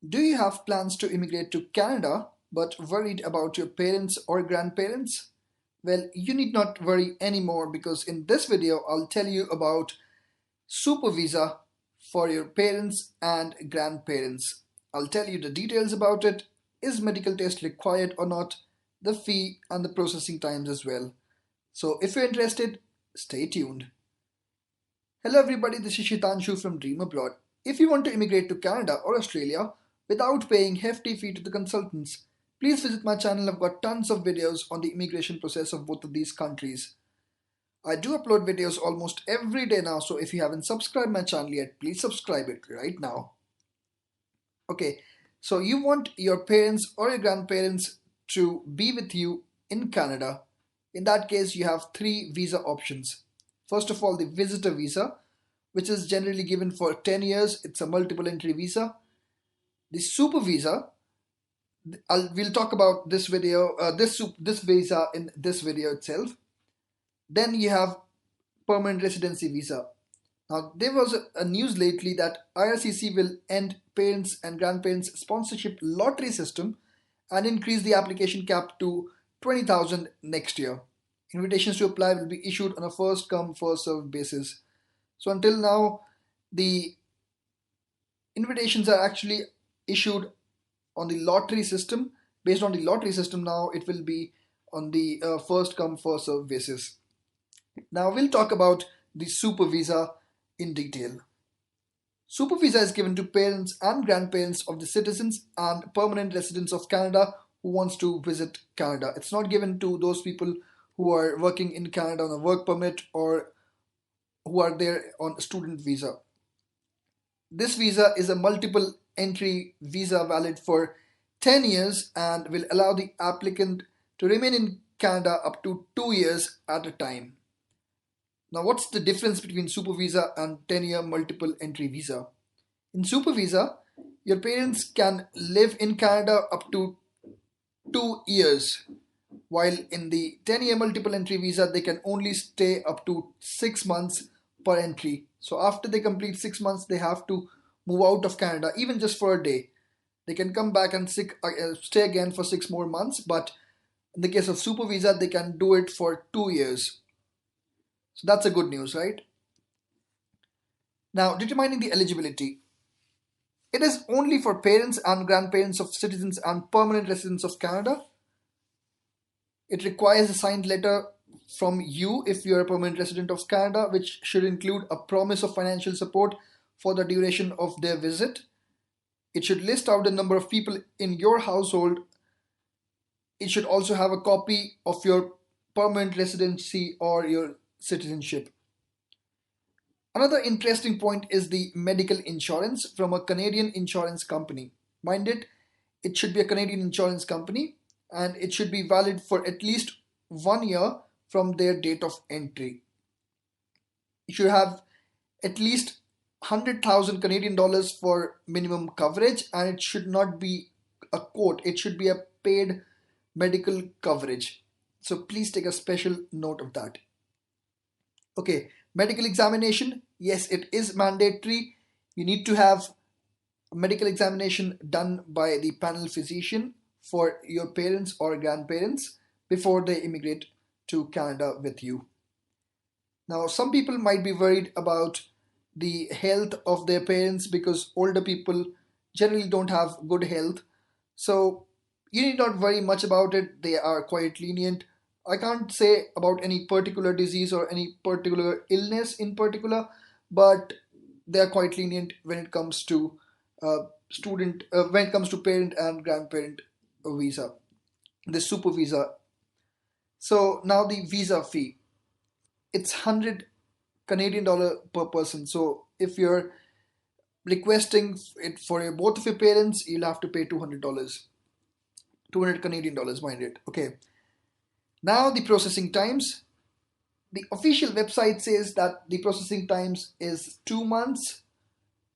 Do you have plans to immigrate to Canada but worried about your parents or grandparents? Well, you need not worry anymore because in this video I'll tell you about Super Visa for your parents and grandparents. I'll tell you the details about it, is medical test required or not, the fee and the processing times as well. So if you're interested, stay tuned. Hello everybody, this is Shitanshu from Dream Abroad. If you want to immigrate to Canada or Australia without paying hefty fee to the consultants, please visit my channel. I've got tons of videos on the immigration process of both of these countries. I do upload videos almost every day now, so if you haven't subscribed my channel yet, please subscribe it right now. Okay, so you want your parents or your grandparents to be with you in Canada. In that case, you have three visa options. First of all, the visitor visa, which is generally given for 10 years. It's a multiple entry visa. The super visa, we'll talk about this visa in this video itself. Then you have permanent residency visa. Now, there was a news lately that IRCC will end parents and grandparents sponsorship lottery system and increase the application cap to 20,000 next year. Invitations to apply will be issued on a first come first served basis. So until now, the invitations are actually issued on the lottery system. Based on the lottery system, now it will be on the first come first served basis. Now we'll talk about the super visa in detail. Super visa is given to parents and grandparents of the citizens and permanent residents of Canada who wants to visit Canada. It's not given to those people who are working in Canada on a work permit or who are there on a student visa. This visa is a multiple entry visa valid for 10 years and will allow the applicant to remain in Canada up to 2 years at a time. Now, what's the difference between super visa and 10-year multiple entry visa? In super visa, your parents can live in Canada up to 2 years, while in the 10-year multiple entry visa, they can only stay up to 6 months per entry. So after they complete 6 months, they have to move out of Canada, even just for a day. They can come back and stay again for 6 more months, but in the case of super visa, they can do it for 2 years. So that's a good news, right? Now, determining the eligibility. It is only for parents and grandparents of citizens and permanent residents of Canada. It requires a signed letter from you if you're a permanent resident of Canada, which should include a promise of financial support for the duration of their visit. It should list out the number of people in your household. It should also have a copy of your permanent residency or your citizenship. Another interesting point is the medical insurance from a Canadian insurance company. Mind it, it should be a Canadian insurance company and it should be valid for at least 1 year from their date of entry. You should have at least 100,000 Canadian dollars for minimum coverage and it should not be a quote, it should be a paid medical coverage. So please take a special note of that. Okay, medical examination. Yes, it is mandatory. You need to have a medical examination done by the panel physician for your parents or grandparents before they immigrate to Canada with you. Now, some people might be worried about the health of their parents because older people generally don't have good health. So you need not worry much about it. They are quite lenient. I can't say about any particular disease or any particular illness in particular, but they are quite lenient when it comes to when it comes to parent and grandparent visa, the super visa. So now the visa fee, it's 100 Canadian dollar per person. So if you're requesting it for both of your parents, you'll have to pay $200, 200 Canadian dollars, mind it. Okay. Now the processing times. The official website says that the processing times is 2 months,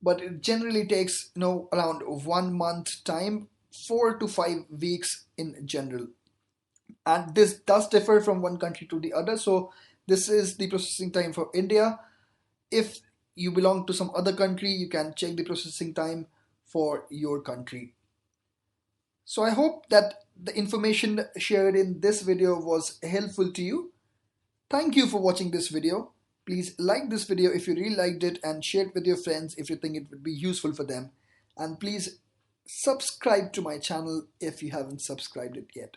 but it generally takes around 1 month time, 4 to 5 weeks in general. And this does differ from one country to the other. So this is the processing time for India. If you belong to some other country, you can check the processing time for your country. So I hope that the information shared in this video was helpful to you. Thank you for watching this video. Please like this video if you really liked it and share it with your friends if you think it would be useful for them. And please subscribe to my channel if you haven't subscribed it yet.